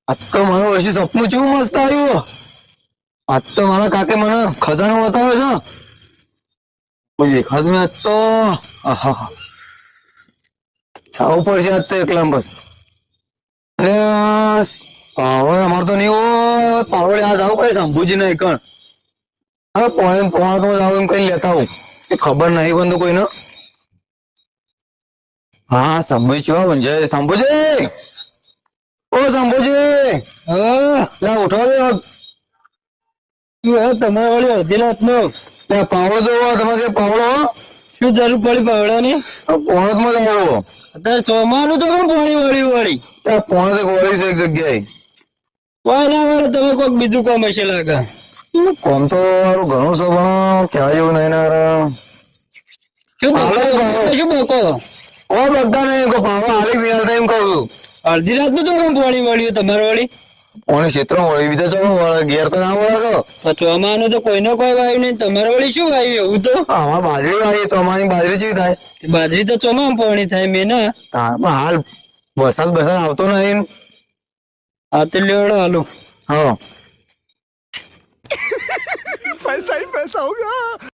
આજ તો મારું વર્ષી સપનું કેવું મસ્ત આવ્યું. આજ તો મારા કાકે મને ખજાનો બતાવ્યો છે. કોઈ દેખાતું નહીં આજ તો. આહા, જાવું પડશે આજ તો એકલા બસ. અરે પાવડે અમારે તો નહીં હોય. પાવડે આ જાવું કઈ શંભુજી નહીં કણ. હવે પોણા તો જાવ એમ કઈ લેતા આવું. એ ખબર નહીં પણ તો કોઈને. હા શંભુજી કેવા બંજે શંભુજી. ઓ શંભુજી. હા ઉઠો દે તમારે વાળી અડધી રાત નો પાવડો જોવો તમારે પાવડો શું જરૂર પડી પાવડાની પોણતમાં જ આવ્યો અત્યારે ચોમાનું તો પણ પાણી વાળી પોણત વળી છે એક જગ્યાએ કોઈ ના વળે તમે કોઈક બીજું કામ હશે લાગે કોમ તો ઘણું છે પણ ક્યાં જેવું નહીં ને શું બકો ઓ બધા નહીં પાવડો હાલી ગયા એમ કહું છું અડધી રાત નું તો પાણી વાળ્યું તમારે વાળી કોની ક્ષેત્ર વળી બીજા ચો ઘેર તો ના વળે તો ચોમાનું તો કોઈનો કોઈ વાયુ નહીં તમારે વળી શું વાયુ એવું તો આમાં બાજરી વાળી ચોમાની બાજરી જેવી થાય બાજરી તો ચોમામાં પાણી થાય મેં ના પણ હાલ વરસાદ આવતો નહીં આ તો લેવડો હાલો હા પૈસા ही पैसा होगा